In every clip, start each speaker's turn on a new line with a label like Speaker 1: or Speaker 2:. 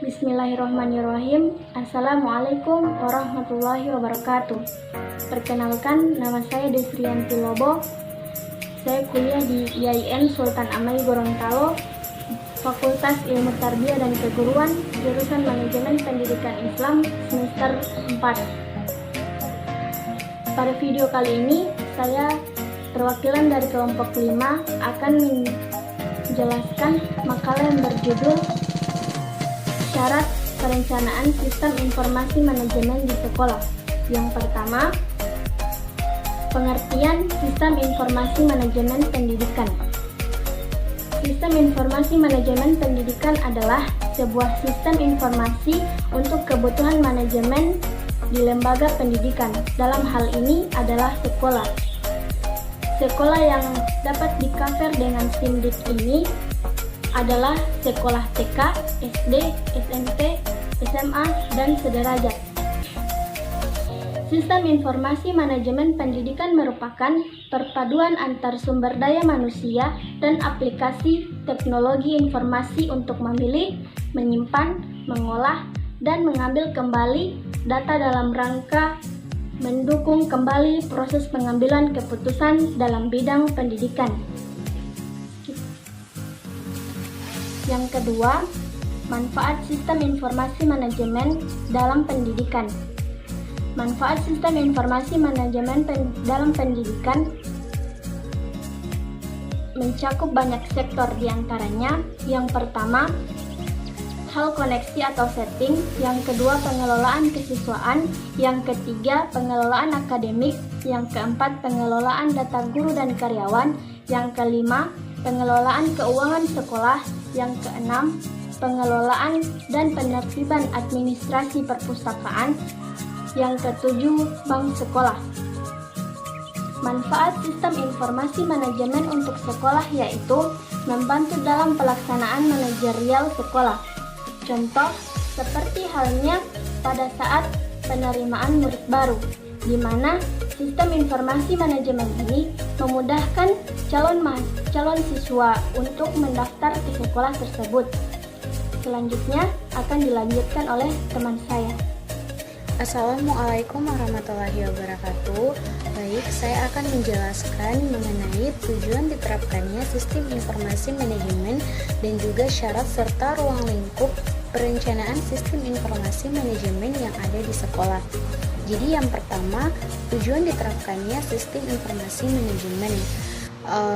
Speaker 1: Bismillahirrahmanirrahim. Assalamualaikum warahmatullahi wabarakatuh. Perkenalkan, nama saya Desrianti Lobo. Saya kuliah di IAIN Sultan Amali Gorontalo, Fakultas Ilmu Tarbiyah dan Keguruan, jurusan Manajemen Pendidikan Islam, semester 4. Pada video kali ini, saya perwakilan dari kelompok 5 akan menjelaskan makalah yang berjudul Syarat Perencanaan Sistem Informasi Manajemen di Sekolah. Yang pertama, pengertian Sistem Informasi Manajemen Pendidikan. Sistem Informasi Manajemen Pendidikan adalah sebuah sistem informasi untuk kebutuhan manajemen di lembaga pendidikan. Dalam hal ini adalah sekolah. Sekolah yang dapat di-cover dengan SIMDIK ini adalah sekolah TK, SD, SMP, SMA, dan sederajat. Sistem Informasi Manajemen Pendidikan merupakan perpaduan antar sumber daya manusia dan aplikasi teknologi informasi untuk memilih, menyimpan, mengolah, dan mengambil kembali data dalam rangka mendukung kembali proses pengambilan keputusan dalam bidang pendidikan. Yang kedua, manfaat sistem informasi manajemen dalam pendidikan. Manfaat sistem informasi manajemen dalam pendidikan mencakup banyak sektor, diantaranya yang pertama, hal koneksi atau setting, yang kedua pengelolaan kesiswaan, yang ketiga pengelolaan akademik, yang keempat pengelolaan data guru dan karyawan, yang kelima pengelolaan keuangan sekolah, yang keenam pengelolaan dan penertiban administrasi perpustakaan, yang ketujuh bank sekolah. Manfaat sistem informasi manajemen untuk sekolah yaitu membantu dalam pelaksanaan manajerial sekolah. Contoh, seperti halnya pada saat penerimaan murid baru, di mana sistem informasi manajemen ini memudahkan calon siswa untuk mendaftar ke sekolah tersebut. Selanjutnya akan dilanjutkan oleh teman saya.
Speaker 2: Assalamualaikum warahmatullahi wabarakatuh. Baik, saya akan menjelaskan mengenai tujuan diterapkannya sistem informasi manajemen dan juga syarat serta ruang lingkup perencanaan sistem informasi manajemen yang ada di sekolah. Jadi yang pertama, tujuan diterapkannya sistem informasi manajemen.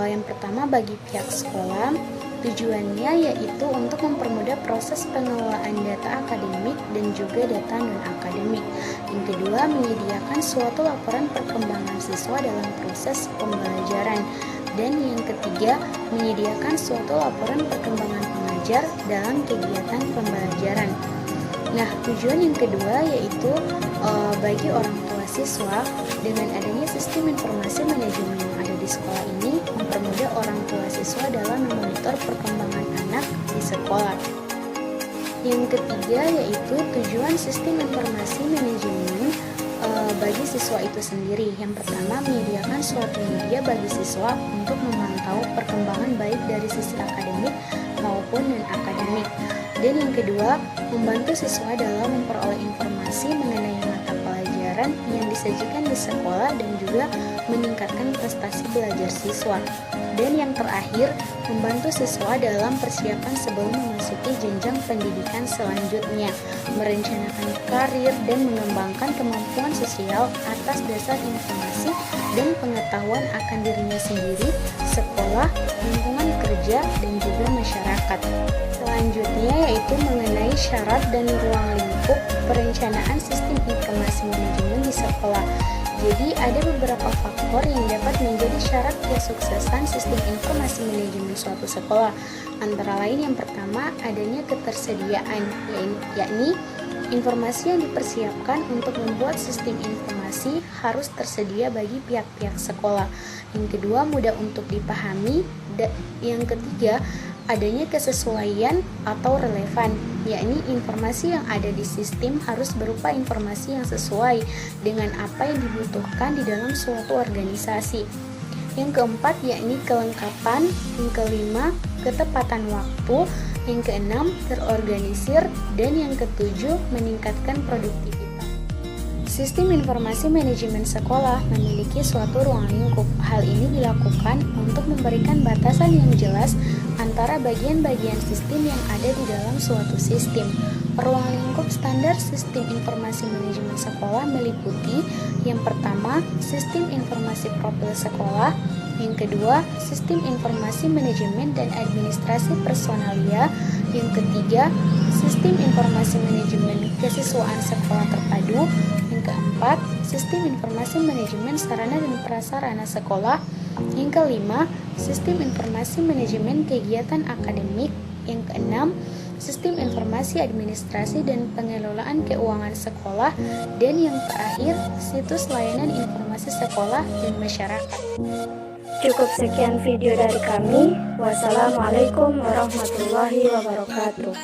Speaker 2: Yang pertama, bagi pihak sekolah, tujuannya yaitu untuk mempermudah proses pengelolaan data akademik dan juga data non-akademik. Yang kedua, menyediakan suatu laporan perkembangan siswa dalam proses pembelajaran. Dan yang ketiga, menyediakan suatu laporan perkembangan pengajar dalam kegiatan pembelajaran. Nah, tujuan yang kedua yaitu bagi orang tua siswa, dengan adanya sistem informasi manajemen yang ada di sekolah ini mempermudah orang tua siswa dalam memonitor perkembangan anak di sekolah. Yang ketiga yaitu tujuan sistem informasi manajemen bagi siswa itu sendiri. Yang pertama, menyediakan suatu media bagi siswa untuk memantau perkembangan baik dari sisi akademik maupun non-akademik. Dan yang kedua, membantu siswa dalam memperoleh informasi mengenai mata pelajaran yang disajikan di sekolah dan juga meningkatkan prestasi belajar siswa. Dan yang terakhir, membantu siswa dalam persiapan sebelum memasuki jenjang pendidikan selanjutnya, merencanakan karir dan mengembangkan kemampuan sosial atas dasar informasi dan pengetahuan akan dirinya sendiri, sekolah, lingkungan kerja, dan juga masyarakat. Selanjutnya yaitu mengenai syarat dan ruang lingkup perencanaan sistem informasi manajemen di sekolah. Jadi ada beberapa faktor yang dapat menjadi syarat kesuksesan sistem informasi manajemen suatu sekolah. Antara lain yang pertama, adanya ketersediaan, yakni informasi yang dipersiapkan untuk membuat sistem informasi harus tersedia bagi pihak-pihak sekolah. Yang kedua, mudah untuk dipahami. Yang ketiga, adanya kesesuaian atau relevan, yakni informasi yang ada di sistem harus berupa informasi yang sesuai dengan apa yang dibutuhkan di dalam suatu organisasi. Yang keempat, yakni kelengkapan. Yang kelima, ketepatan waktu. Yang keenam, terorganisir. Dan yang ketujuh, meningkatkan produktivitas. Sistem informasi manajemen sekolah memiliki suatu ruang lingkup. Hal ini dilakukan untuk memberikan batasan yang jelas antara bagian-bagian sistem yang ada di dalam suatu sistem. Ruang lingkup standar sistem informasi manajemen sekolah meliputi yang pertama, sistem informasi profil sekolah, yang kedua, sistem informasi manajemen dan administrasi personalia, yang ketiga, sistem informasi manajemen kesiswaan sekolah terpadu, yang keempat, sistem informasi manajemen sarana dan prasarana sekolah, yang kelima, sistem informasi manajemen kegiatan akademik, yang keenam, sistem informasi administrasi dan pengelolaan keuangan sekolah, dan yang terakhir, situs layanan informasi sekolah dan masyarakat.
Speaker 1: Cukup sekian video dari kami. Wassalamualaikum warahmatullahi wabarakatuh.